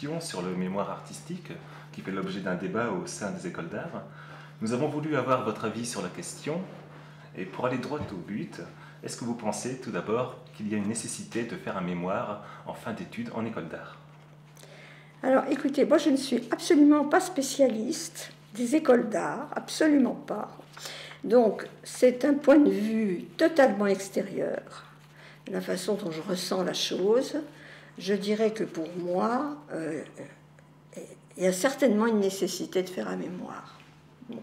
question sur le mémoire artistique qui fait l'objet d'un débat au sein des écoles d'art. Nous avons voulu avoir votre avis sur la question et pour aller droit au but, est-ce que vous pensez tout d'abord qu'il y a une nécessité de faire un mémoire en fin d'études en école d'art? Alors écoutez, moi je ne suis absolument pas spécialiste des écoles d'art, absolument pas. Donc c'est un point de vue totalement extérieur, la façon dont je ressens la chose. Je dirais que pour moi, il y a certainement une nécessité de faire un mémoire. Bon.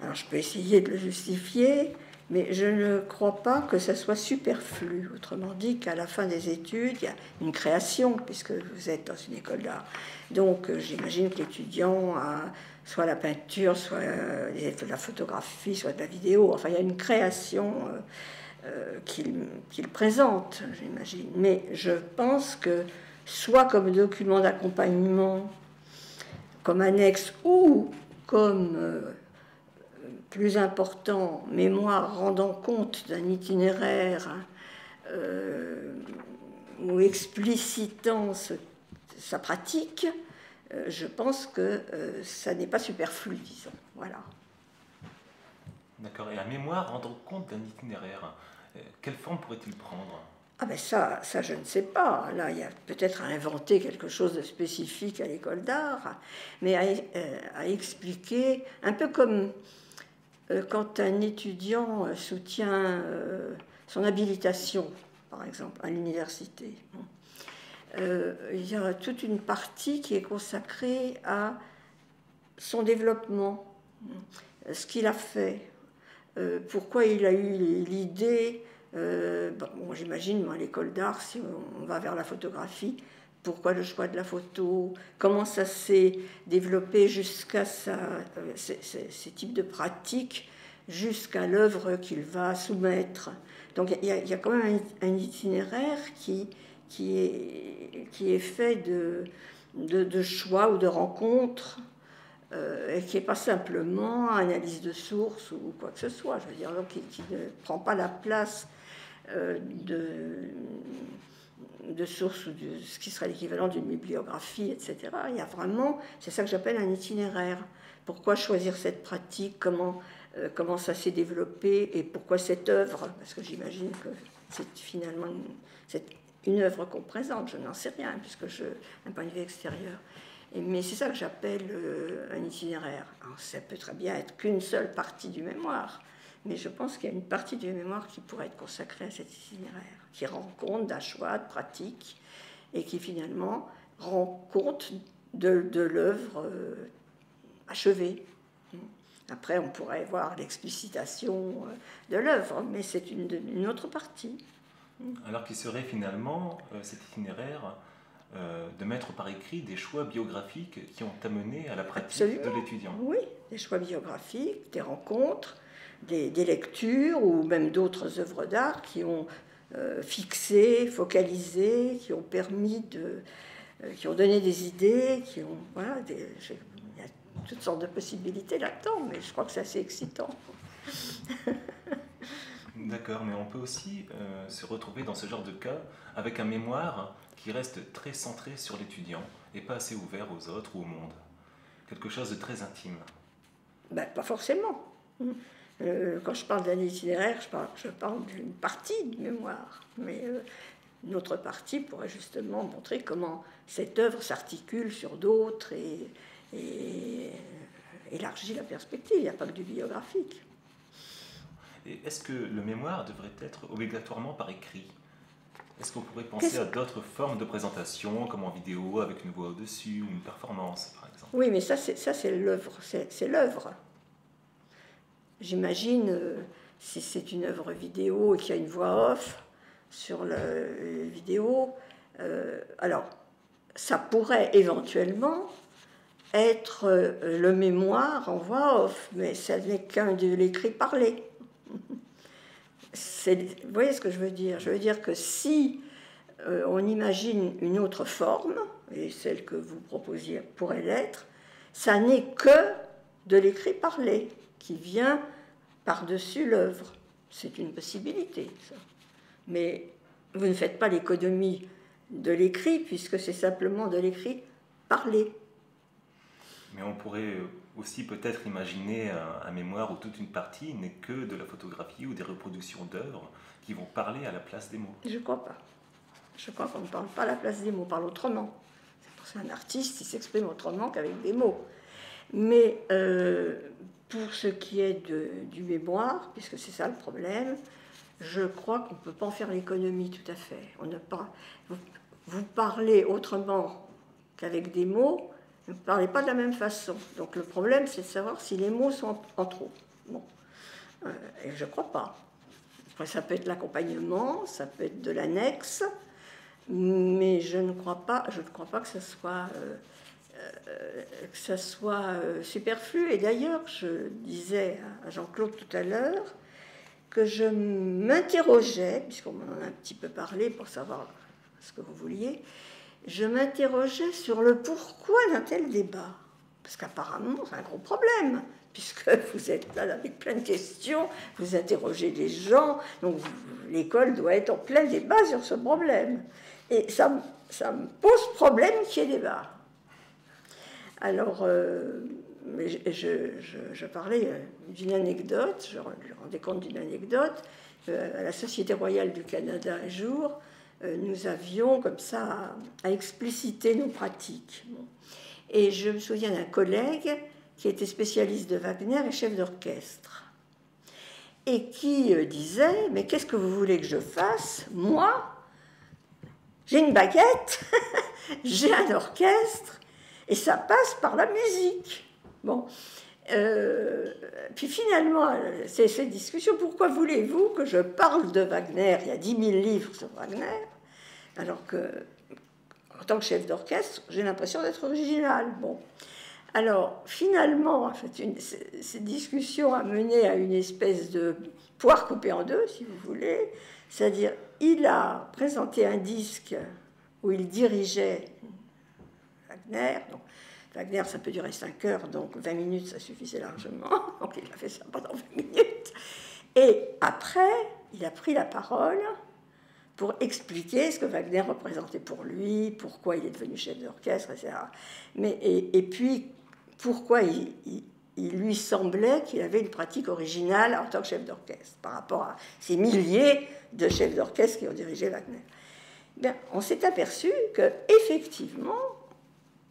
Alors je peux essayer de le justifier, mais je ne crois pas que ça soit superflu. Autrement dit, qu'à la fin des études, il y a une création, puisque vous êtes dans une école d'art. Donc j'imagine que l'étudiant a soit la peinture, soit de la photographie, soit de la vidéo. Enfin, il y a une création qu'il présente, j'imagine. Mais je pense que soit comme document d'accompagnement, comme annexe, ou comme plus important, mémoire rendant compte d'un itinéraire ou explicitant sa pratique, je pense que ça n'est pas superflu, disons. Voilà. D'accord. Et un mémoire rendant compte d'un itinéraire, quelle forme pourrait-il prendre? Ah ben ça je ne sais pas. Là, il y a peut-être à inventer quelque chose de spécifique à l'école d'art, mais à expliquer, un peu comme quand un étudiant soutient son habilitation, par exemple, à l'université. Il y a toute une partie qui est consacrée à son développement, ce qu'il a fait, pourquoi il a eu l'idée. Bon, j'imagine, à l'école d'art, si on va vers la photographie, pourquoi le choix de la photo, comment ça s'est développé jusqu'à ces types de pratiques, jusqu'à l'œuvre qu'il va soumettre. Donc il y a quand même un itinéraire qui est fait de choix ou de rencontres, et qui n'est pas simplement analyse de sources ou quoi que ce soit. Je veux dire, donc, qui ne prend pas la place de sources ou de ce qui serait l'équivalent d'une bibliographie, etc. Il y a vraiment, c'est ça que j'appelle un itinéraire. Pourquoi choisir cette pratique, comment ça s'est développé et pourquoi cette œuvre, parce que j'imagine que c'est finalement une œuvre qu'on présente, je n'en sais rien, puisque un point de vue extérieur. Mais c'est ça que j'appelle un itinéraire. Alors, ça peut très bien être qu'une seule partie du mémoire, mais je pense qu'il y a une partie du mémoire qui pourrait être consacrée à cet itinéraire, qui rend compte d'un choix, de pratique, et qui finalement rend compte de l'œuvre achevée. Après, on pourrait voir l'explicitation de l'œuvre, mais c'est une autre partie. Alors qu'il serait finalement, cet itinéraire, de mettre par écrit des choix biographiques qui ont amené à la pratique de l'étudiant. Oui, des choix biographiques, des rencontres, des lectures ou même d'autres œuvres d'art qui ont fixé, focalisé, qui ont permis qui ont donné des idées, voilà, il y a toutes sortes de possibilités là-dedans, mais je crois que c'est assez excitant. D'accord, mais on peut aussi se retrouver dans ce genre de cas avec un mémoire qui reste très centré sur l'étudiant et pas assez ouvert aux autres ou au monde. Quelque chose de très intime. Ben, pas forcément. Quand je parle d'un itinéraire, je parle d'une partie du mémoire. Mais une autre partie pourrait justement montrer comment cette œuvre s'articule sur d'autres et élargit la perspective. Il n'y a pas que du biographique. Et est-ce que le mémoire devrait être obligatoirement par écrit? Est-ce qu'on pourrait penser à d'autres formes de présentation, comme en vidéo, avec une voix au-dessus, ou une performance, par exemple? Oui, mais ça c'est l'œuvre. C'est l'œuvre. J'imagine, si c'est une œuvre vidéo et qu'il y a une voix off sur la vidéo, alors ça pourrait éventuellement être le mémoire en voix off, mais ça n'est qu'un de l'écrit parlé. Vous voyez ce que je veux dire? Je veux dire que si on imagine une autre forme, et celle que vous proposiez pourrait l'être, ça n'est que de l'écrit parlé qui vient par-dessus l'œuvre. C'est une possibilité, ça. Mais vous ne faites pas l'économie de l'écrit, puisque c'est simplement de l'écrit parler. Mais on pourrait aussi peut-être imaginer un mémoire où toute une partie n'est que de la photographie ou des reproductions d'œuvres qui vont parler à la place des mots. Je ne crois pas. Je crois qu'on ne parle pas à la place des mots, on parle autrement. C'est un artiste, il s'exprime autrement qu'avec des mots. Mais pour ce qui est du mémoire, puisque c'est ça le problème, je crois qu'on ne peut pas en faire l'économie tout à fait. On ne pas, vous parlez autrement qu'avec des mots, vous ne parlez pas de la même façon. Donc le problème, c'est de savoir si les mots sont en trop. Bon. Et je ne crois pas. Après, ça peut être l'accompagnement, ça peut être de l'annexe, mais je ne crois pas que ça soit superflu. Et d'ailleurs, je disais à Jean-Claude tout à l'heure que je m'interrogeais, puisqu'on m'en a un petit peu parlé pour savoir ce que vous vouliez, je m'interrogeais sur le pourquoi d'un tel débat. Parce qu'apparemment, c'est un gros problème, puisque vous êtes là avec plein de questions, vous interrogez les gens, donc l'école doit être en plein débat sur ce problème. Et ça me pose problème qu'il y ait débat. Alors, je parlais d'une anecdote, je me rendais compte d'une anecdote. À la Société royale du Canada, un jour, nous avions comme ça à expliciter nos pratiques. Bon. Et je me souviens d'un collègue qui était spécialiste de Wagner et chef d'orchestre, et qui disait « Mais qu'est-ce que vous voulez que je fasse? Moi, j'ai une baguette, j'ai un orchestre, et ça passe par la musique. » Bon. Puis finalement, ces discussions, pourquoi voulez-vous que je parle de Wagner? Il y a 10 000 livres sur Wagner, alors que, en tant que chef d'orchestre, j'ai l'impression d'être original. Bon. Alors, finalement, en fait, cette discussion a mené à une espèce de poire coupée en deux, si vous voulez. C'est-à-dire, il a présenté un disque où il dirigeait Wagner. Donc, Wagner, ça peut durer 5 heures, donc 20 minutes, ça suffisait largement. Donc, il a fait ça pendant 20 minutes. Et après, il a pris la parole pour expliquer ce que Wagner représentait pour lui, pourquoi il est devenu chef d'orchestre, etc. Et puis, pourquoi il lui semblait qu'il avait une pratique originale en tant que chef d'orchestre, par rapport à ces milliers de chefs d'orchestre qui ont dirigé Wagner. Bien, on s'est aperçu qu'effectivement,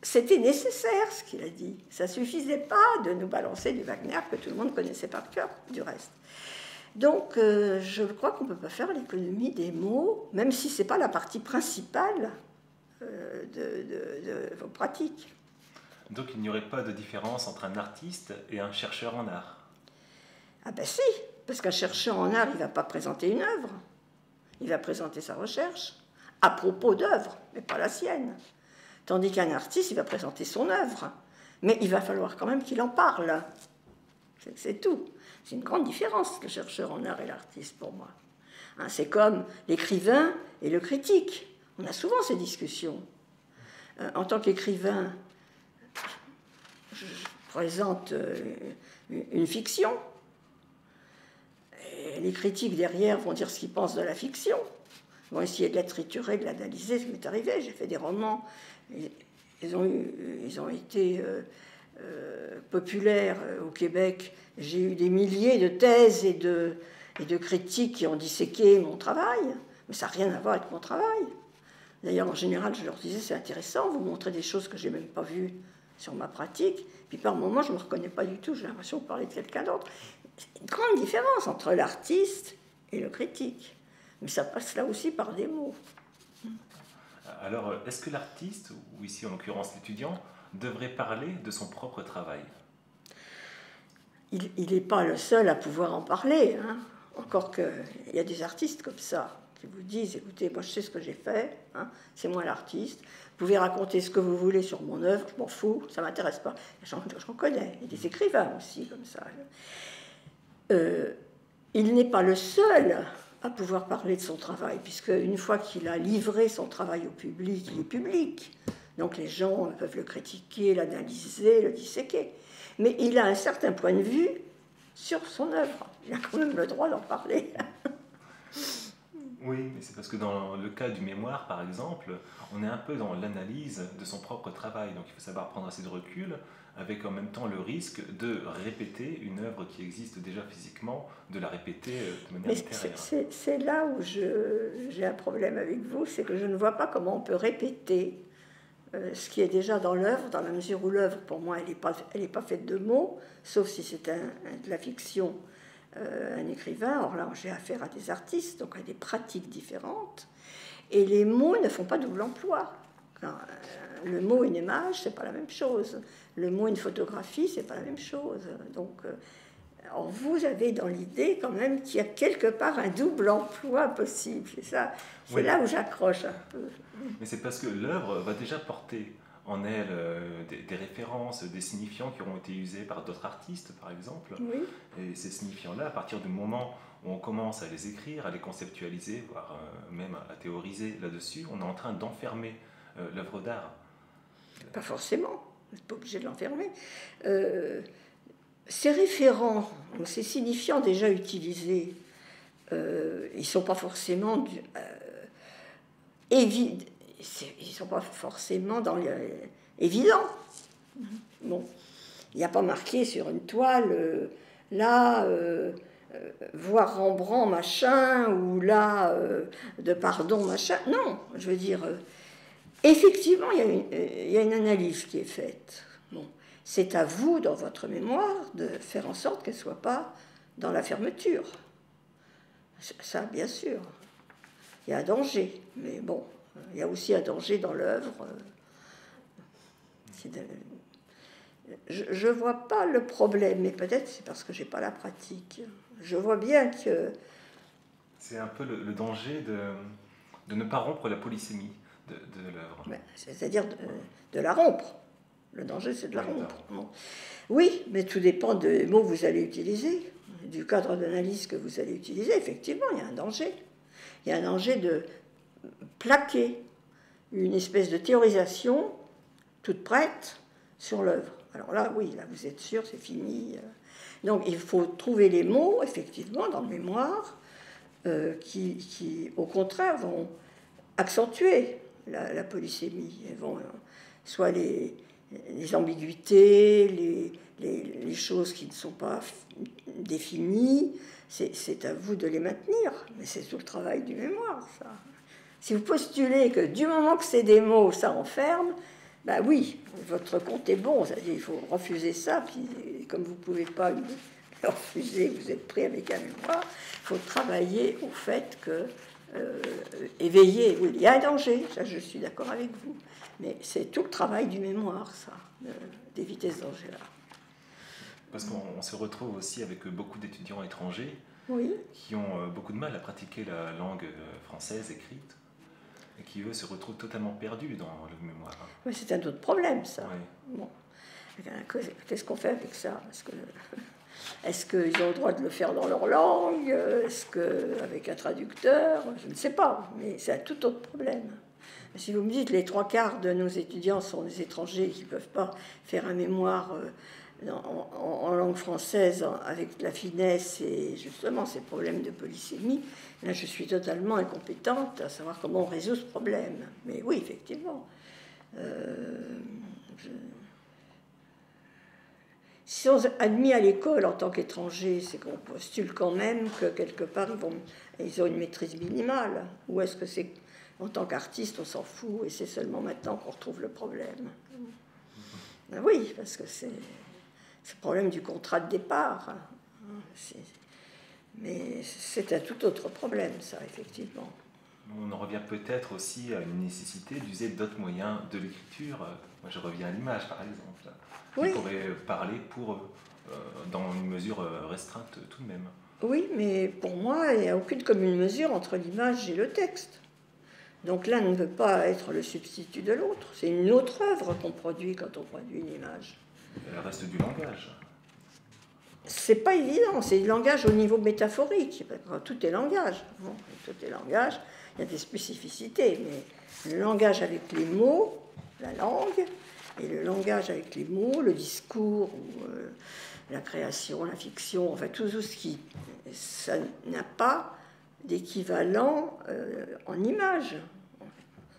c'était nécessaire ce qu'il a dit. Ça ne suffisait pas de nous balancer du Wagner que tout le monde connaissait par cœur, du reste. Donc, je crois qu'on ne peut pas faire l'économie des mots, même si ce n'est pas la partie principale de vos pratiques. Donc, il n'y aurait pas de différence entre un artiste et un chercheur en art? Ah ben si, parce qu'un chercheur en art, il ne va pas présenter une œuvre. Il va présenter sa recherche à propos d'œuvres, mais pas la sienne. Tandis qu'un artiste, il va présenter son œuvre. Mais il va falloir quand même qu'il en parle. C'est tout. C'est une grande différence, le chercheur en art et l'artiste, pour moi. Hein, c'est comme l'écrivain et le critique. On a souvent ces discussions. En tant qu'écrivain, je présente une fiction. Et les critiques derrière vont dire ce qu'ils pensent de la fiction. Ils vont essayer de la triturer, de l'analyser. Ce qui m'est arrivé, j'ai fait des romans. Ils ont été populaires au Québec. J'ai eu des milliers de thèses et de critiques qui ont disséqué mon travail, mais ça n'a rien à voir avec mon travail. D'ailleurs, en général, je leur disais, c'est intéressant, vous montrez des choses que je n'ai même pas vues sur ma pratique, puis par moments, je ne me reconnais pas du tout, j'ai l'impression de parler de quelqu'un d'autre. C'est une grande différence entre l'artiste et le critique, mais ça passe là aussi par des mots. Alors, est-ce que l'artiste, ou ici en l'occurrence l'étudiant, devrait parler de son propre travail? Il n'est pas le seul à pouvoir en parler. Hein. Encore qu'il y a des artistes comme ça qui vous disent, écoutez, moi je sais ce que j'ai fait, hein, c'est moi l'artiste, vous pouvez raconter ce que vous voulez sur mon œuvre, je m'en fous, ça ne m'intéresse pas. J'en connais, il y a des écrivains aussi comme ça. Il n'est pas le seul à pouvoir parler de son travail, puisque une fois qu'il a livré son travail au public, il est public. Donc les gens peuvent le critiquer, l'analyser, le disséquer. Mais il a un certain point de vue sur son œuvre. Il a quand même le droit d'en parler. Oui, mais c'est parce que dans le cas du mémoire, par exemple, on est un peu dans l'analyse de son propre travail. Donc il faut savoir prendre assez de recul, avec en même temps le risque de répéter une œuvre qui existe déjà physiquement, de la répéter de manière Mais littéraire. c'est là où j'ai un problème avec vous, c'est que je ne vois pas comment on peut répéter ce qui est déjà dans l'œuvre, dans la mesure où l'œuvre, pour moi, elle est pas faite de mots, sauf si c'est de la fiction, un écrivain. Or là, j'ai affaire à des artistes, donc à des pratiques différentes. Et les mots ne font pas double emploi. Le mot une image, c'est pas la même chose. Le mot une photographie, c'est pas la même chose. Donc, alors vous avez dans l'idée quand même qu'il y a quelque part un double emploi possible. C'est ça, c'est Oui, là où j'accroche un peu. mais c'est parce que l'œuvre va déjà porter en elle des références, des signifiants qui auront été usés par d'autres artistes, par exemple. Oui. Et ces signifiants-là, à partir du moment où on commence à les écrire, à les conceptualiser, voire même à théoriser là-dessus, on est en train d'enfermer l'œuvre d'art. Pas forcément, vous n'êtes pas obligé de l'enfermer. Ces référents, ces signifiants déjà utilisés, ils ne sont pas forcément ils sont pas forcément évidents. Bon, il n'y a pas marqué sur une toile là voir Rembrandt machin ou là de pardon machin. Non, je veux dire, effectivement, il y a une analyse qui est faite. Bon, c'est à vous, dans votre mémoire, de faire en sorte qu'elle ne soit pas dans la fermeture. Ça, bien sûr. Il y a un danger, mais bon, il y a aussi un danger dans l'œuvre. Je ne vois pas le problème, mais peut-être c'est parce que je n'ai pas la pratique. Je vois bien que... C'est un peu le danger de ne pas rompre la polysémie de l'œuvre. C'est-à-dire de la rompre. Le danger, c'est de la rompre. Bon. Oui, mais tout dépend des mots que vous allez utiliser, du cadre d'analyse que vous allez utiliser. Effectivement, il y a un danger. Il y a un danger de plaquer une espèce de théorisation toute prête sur l'œuvre. Alors là, oui, là, vous êtes sûr, c'est fini. Donc, il faut trouver les mots, effectivement, dans le mémoire, qui, au contraire, vont accentuer la polysémie. Elles vont, soit les ambiguïtés, les choses qui ne sont pas définies, c'est à vous de les maintenir. Mais c'est tout le travail du mémoire, ça. Si vous postulez que du moment que c'est des mots, ça enferme, ben oui, votre compte est bon. C'est-à-dire, il faut refuser ça, puis comme vous ne pouvez pas le refuser, vous êtes pris avec un mémoire, il faut travailler au fait que éveiller, oui, il y a un danger, ça je suis d'accord avec vous, mais c'est tout le travail du mémoire, ça, d'éviter ce danger-là. Parce qu'on se retrouve aussi avec beaucoup d'étudiants étrangers oui. qui ont beaucoup de mal à pratiquer la langue française écrite et qui, eux, se retrouvent totalement perdus dans le mémoire. Oui, c'est un autre problème, ça. Oui. Bon. Qu'est-ce qu'on fait avec ça? Est-ce qu'ils ont le droit de le faire dans leur langue? Est-ce qu'avec un traducteur? Je ne sais pas, mais c'est un tout autre problème. Si vous me dites que les 3/4 de nos étudiants sont des étrangers qui ne peuvent pas faire un mémoire en langue française avec la finesse et justement ces problèmes de polysémie, là je suis totalement incompétente à savoir comment on résout ce problème. Mais oui, effectivement. Si on est admis à l'école en tant qu'étranger, c'est qu'on postule quand même que quelque part ils ont une maîtrise minimale. Ou est-ce que c'est en tant qu'artiste, on s'en fout et c'est seulement maintenant qu'on retrouve le problème? Ben oui, parce que c'est le problème du contrat de départ. Mais c'est un tout autre problème, ça, effectivement. On en revient peut-être aussi à une nécessité d'user d'autres moyens de l'écriture. Moi, je reviens à l'image, par exemple, qui pourrait parler dans une mesure restreinte tout de même. Oui, mais pour moi, il n'y a aucune commune mesure entre l'image et le texte. Donc l'un ne peut pas être le substitut de l'autre. C'est une autre œuvre qu'on produit quand on produit une image. Elle reste du langage. C'est pas évident, c'est du langage au niveau métaphorique. Tout est langage. Bon, tout est langage. Il y a des spécificités, mais le langage avec les mots, la langue, et le langage avec les mots, le discours, la création, la fiction, enfin tout ce qui, ça n'a pas d'équivalent en images.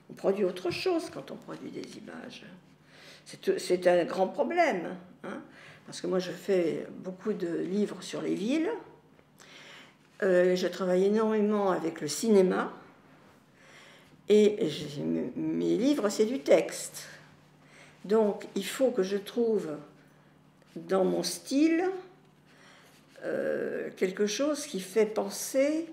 On produit autre chose quand on produit des images. C'est un grand problème, hein, parce que moi je fais beaucoup de livres sur les villes. Je travaille énormément avec le cinéma. Et mes livres, c'est du texte. Donc, il faut que je trouve dans mon style quelque chose qui fait penser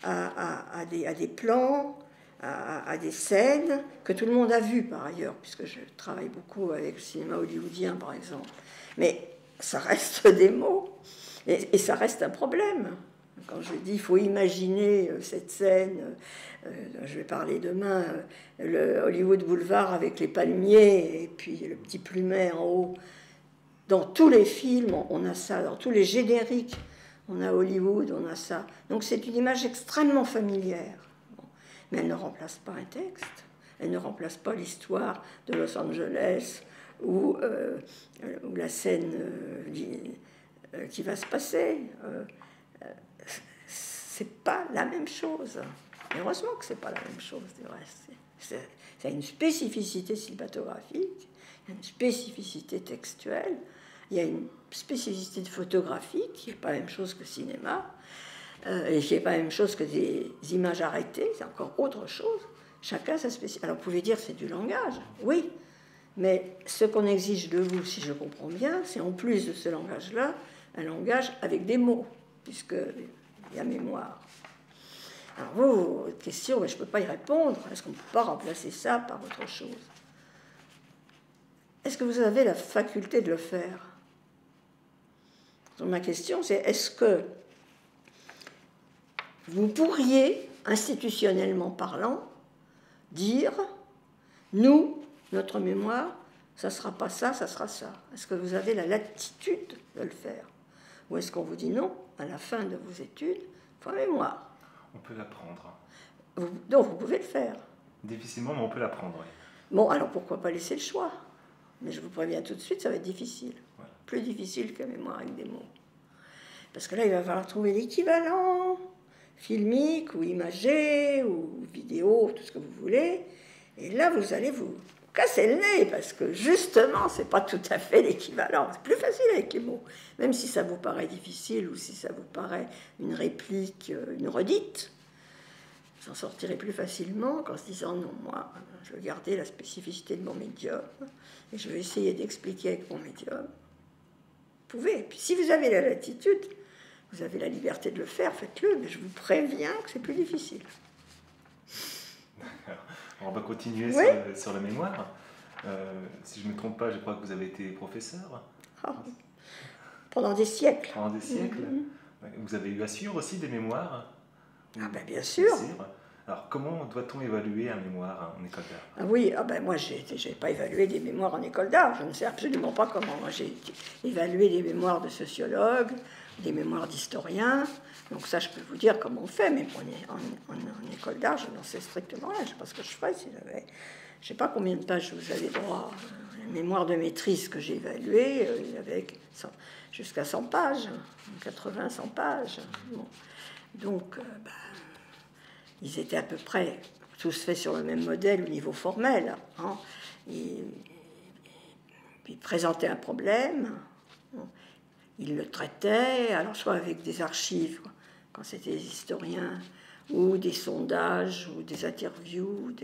à des plans, à des scènes que tout le monde a vues par ailleurs, puisque je travaille beaucoup avec le cinéma hollywoodien, par exemple. Mais ça reste des mots, et ça reste un problème. Quand je dis il faut imaginer cette scène, je vais parler demain, le Hollywood Boulevard avec les palmiers et puis le petit plumet en haut. Dans tous les films, on a ça, dans tous les génériques, on a Hollywood, on a ça. Donc c'est une image extrêmement familière. Bon. Mais elle ne remplace pas un texte, elle ne remplace pas l'histoire de Los Angeles ou la scène qui va se passer. C'est pas la même chose. Heureusement que c'est pas la même chose, du reste. C'est une spécificité cinématographique, il y a une spécificité textuelle, il y a une spécificité de photographie qui n'est pas la même chose que le cinéma, et qui n'est pas la même chose que des images arrêtées, c'est encore autre chose. Chacun sa spécificité. Alors vous pouvez dire que c'est du langage, oui, mais ce qu'on exige de vous, si je comprends bien, c'est en plus de ce langage-là, un langage avec des mots, puisque il y a mémoire. Alors vous, votre question, je ne peux pas y répondre. Est-ce qu'on ne peut pas remplacer ça par autre chose? Est-ce que vous avez la faculté de le faire? Donc ma question, c'est est-ce que vous pourriez, institutionnellement parlant, dire, nous, notre mémoire, ça ne sera pas ça, ça sera ça? Est-ce que vous avez la latitude de le faire? Ou est-ce qu'on vous dit non, à la fin de vos études, il faut la mémoire? On peut l'apprendre. Donc vous pouvez le faire. Difficilement, mais on peut l'apprendre, oui. Bon, alors pourquoi pas laisser le choix? Mais je vous préviens tout de suite, ça va être difficile. Voilà. Plus difficile que la mémoire avec des mots. Parce que là, il va falloir trouver l'équivalent filmique ou imagé ou vidéo, tout ce que vous voulez. Et là, vous allez vous casser le nez, parce que justement, c'est pas tout à fait l'équivalent. C'est plus facile avec les mots. Même si ça vous paraît difficile ou si ça vous paraît une réplique, une redite, vous en sortirez plus facilement qu'en se disant non, moi, je veux garder la spécificité de mon médium et je vais essayer d'expliquer avec mon médium. Vous pouvez. Et puis si vous avez la latitude, vous avez la liberté de le faire, faites-le, mais je vous préviens que c'est plus difficile. D'accord. On va continuer Oui. sur la mémoire. Si je ne me trompe pas, je crois que vous avez été professeur. Ah. Pendant des siècles. Pendant des siècles. Vous avez eu à suivre aussi des mémoires? Ah ben bien sûr. Alors comment doit-on évaluer un mémoire en école d'art? Ah oui, ah ben moi j'ai pas évalué des mémoires en école d'art, je ne sais absolument pas comment. Moi j'ai évalué des mémoires de sociologues, des mémoires d'historiens, donc ça je peux vous dire comment on fait, mais en école d'art je n'en sais strictement rien, je ne sais pas ce que je ferais si j'avais... Je ne sais pas combien de pages vous avez droit. La mémoire de maîtrise que j'ai évaluée, il y avait jusqu'à 100 pages, 80, 100 pages. Bon. Donc, ils étaient à peu près tous faits sur le même modèle au niveau formel. Hein. Ils présentaient un problème, ils le traitaient, alors soit avec des archives, quand c'était des historiens, ou des sondages, ou des interviews,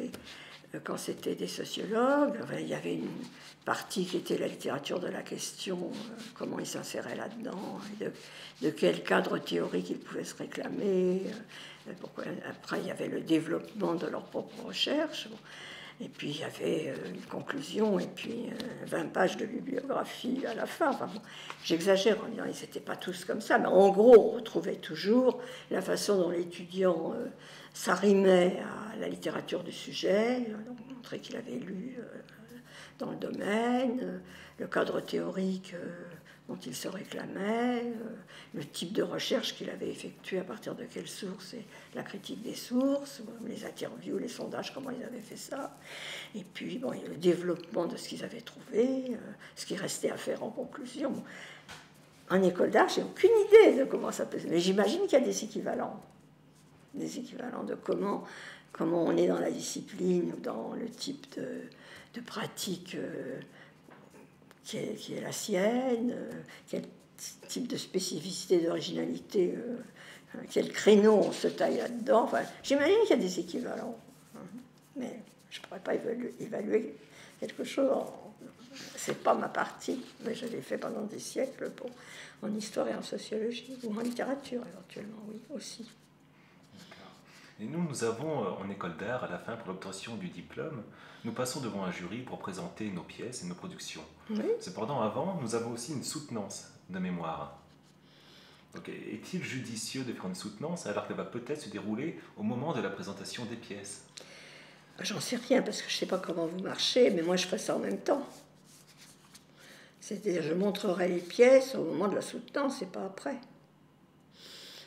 quand c'était des sociologues. Il y avait une partie qui était la littérature de la question, comment ils s'inséraient là-dedans, de quel cadre théorique ils pouvaient se réclamer. Après, il y avait le développement de leur propre recherche. Et puis, il y avait une conclusion, et puis 20 pages de bibliographie à la fin. Enfin, bon, j'exagère en disant qu'ils n'étaient pas tous comme ça, mais en gros, on retrouvait toujours la façon dont l'étudiant s'arrimait à la littérature du sujet, donc montrer qu'il avait lu dans le domaine, le cadre théorique dont il se réclamait, le type de recherche qu'il avait effectué, à partir de quelles sources, et la critique des sources, les interviews, les sondages, comment ils avaient fait ça, et puis bon, le développement de ce qu'ils avaient trouvé, ce qui restait à faire en conclusion. En école d'art, j'ai aucune idée de comment ça peut se... Mais j'imagine qu'il y a des équivalents. des équivalents de comment on est dans la discipline ou dans le type de pratique qui est la sienne, quel type de spécificité, d'originalité, quel créneau on se taille là-dedans. Enfin, j'imagine qu'il y a des équivalents, mais je ne pourrais pas évaluer quelque chose. C'est pas ma partie, mais je l'ai fait pendant des siècles en histoire et en sociologie, ou en littérature éventuellement, oui, aussi. Et nous avons en école d'art, à la fin, pour l'obtention du diplôme, nous passons devant un jury pour présenter nos pièces et nos productions. Oui. Cependant, avant, nous avons aussi une soutenance de mémoire. Est-il judicieux de faire une soutenance alors qu'elle va peut-être se dérouler au moment de la présentation des pièces? J'en sais rien, parce que je ne sais pas comment vous marchez, mais moi je ferai ça en même temps. C'est-à-dire, je montrerai les pièces au moment de la soutenance et pas après.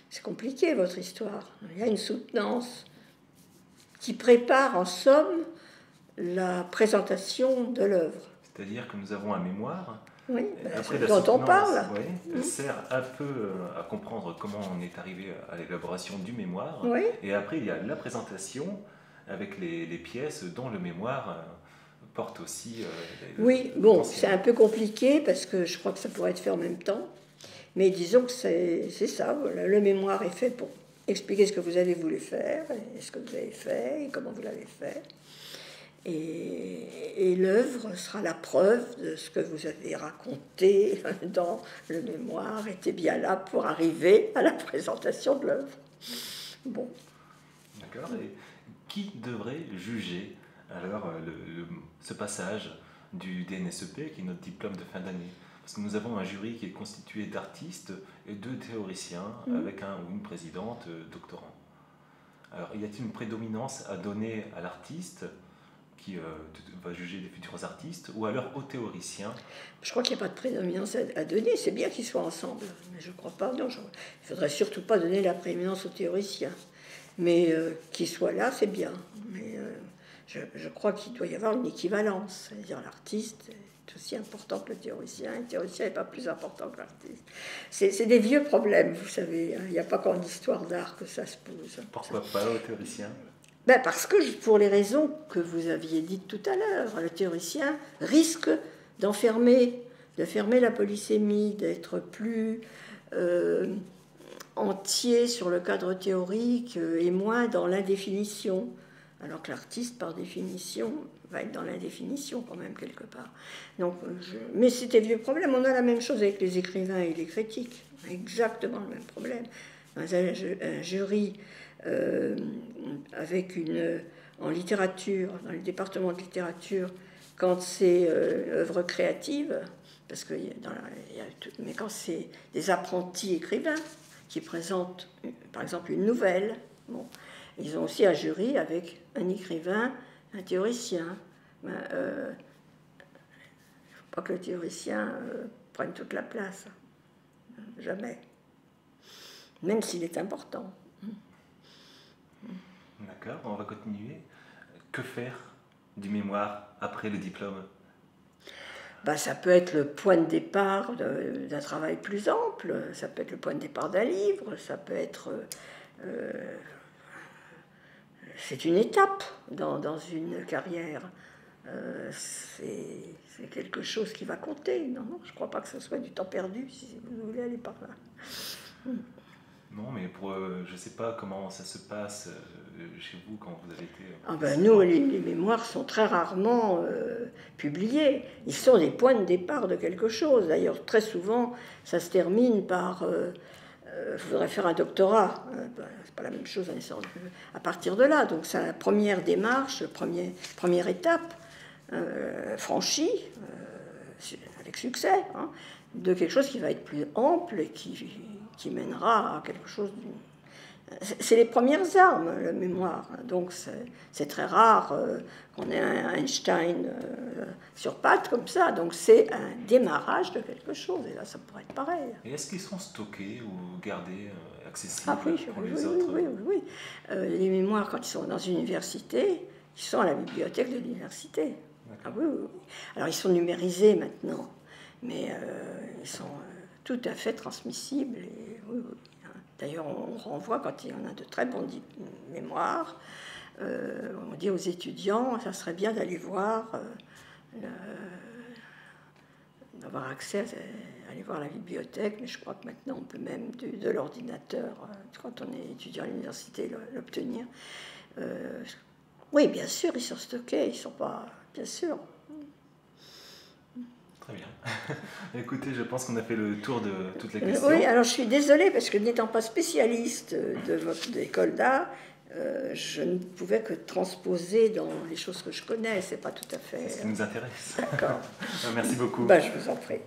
C'est compliqué, votre histoire. Il y a une soutenance qui prépare, en somme, la présentation de l'œuvre. C'est-à-dire que nous avons un mémoire. Oui, après dont on parle. Oui, sert un peu à comprendre comment on est arrivé à l'élaboration du mémoire. Oui. Et après, il y a la présentation avec les pièces dont le mémoire porte aussi. Oui, bon, c'est un peu compliqué parce que je crois que ça pourrait être fait en même temps. Mais disons que c'est ça, voilà. Le mémoire est fait pour expliquer ce que vous avez voulu faire, et ce que vous avez fait, et comment vous l'avez fait. Et l'œuvre sera la preuve de ce que vous avez raconté dans le mémoire, était bien là pour arriver à la présentation de l'œuvre. Bon. D'accord. Et qui devrait juger alors ce passage du DNSEP, qui est notre diplôme de fin d'année? Parce que nous avons un jury qui est constitué d'artistes et de théoriciens, avec un ou une présidente doctorant. Alors, y a-t-il une prédominance à donner à l'artiste qui va juger les futurs artistes, ou alors aux théoriciens? Je crois qu'il n'y a pas de prédominance à donner, c'est bien qu'ils soient ensemble, mais je ne crois pas, non, il ne faudrait surtout pas donner la prédominance aux théoriciens, mais qu'ils soient là, c'est bien, mais je crois qu'il doit y avoir une équivalence, c'est-à-dire l'artiste est aussi important que le théoricien n'est pas plus important que l'artiste. C'est des vieux problèmes, vous savez, hein. Il n'y a pas qu'en histoire d'art que ça se pose. Pourquoi pas aux théoriciens? Parce que, pour les raisons que vous aviez dites tout à l'heure, le théoricien risque de fermer la polysémie, d'être plus entier sur le cadre théorique et moins dans l'indéfinition, alors que l'artiste, par définition, va être dans l'indéfinition quand même quelque part. Donc, mais c'était vieux problème. On a la même chose avec les écrivains et les critiques, exactement le même problème. Dans un jury en littérature, dans le département de littérature, quand c'est œuvre créative, parce que mais quand c'est des apprentis écrivains qui présentent, par exemple, une nouvelle, bon, ils ont aussi un jury avec un écrivain, un théoricien. Il ne faut pas que le théoricien prenne toute la place, jamais, même s'il est important. D'accord, on va continuer. Que faire du mémoire après le diplôme? Ça peut être le point de départ d'un travail plus ample, ça peut être le point de départ d'un livre, ça peut être... c'est une étape dans une carrière. C'est quelque chose qui va compter. Non, je ne crois pas que ce soit du temps perdu, si vous voulez aller par là. Non, mais je ne sais pas comment ça se passe chez vous quand vous avez été... Nous, les mémoires sont très rarement publiés. Ils sont des points de départ de quelque chose. D'ailleurs, très souvent, ça se termine par... il faudrait faire un doctorat. C'est pas la même chose à partir de là. Donc, c'est la première démarche, première étape franchie, avec succès, hein, de quelque chose qui va être plus ample et qui mènera à quelque chose... C'est les premières armes, la mémoire. Donc c'est très rare qu'on ait un Einstein sur pattes comme ça. Donc c'est un démarrage de quelque chose. Et là, ça pourrait être pareil. Et est-ce qu'ils sont stockés ou gardés, accessibles pour les autres? Oui. Les mémoires, quand ils sont dans une université, ils sont à la bibliothèque de l'université. Oui. Alors ils sont numérisés maintenant, mais ils sont tout à fait transmissibles. Et, oui. D'ailleurs, on renvoie, quand il y en a de très bons mémoires, on dit aux étudiants, ça serait bien d'aller voir, d'avoir accès à aller voir la bibliothèque, mais je crois que maintenant on peut même de l'ordinateur, quand on est étudiant à l'université, l'obtenir. Oui, bien sûr, ils sont stockés, ils sont pas... Bien sûr. Très bien. Écoutez, je pense qu'on a fait le tour de toutes les questions. Oui, alors je suis désolée, parce que n'étant pas spécialiste de votre école d'art, je ne pouvais que transposer dans les choses que je connais, c'est pas tout à fait... C'est ce qui nous intéresse. D'accord. Merci beaucoup. Ben, je vous en prie.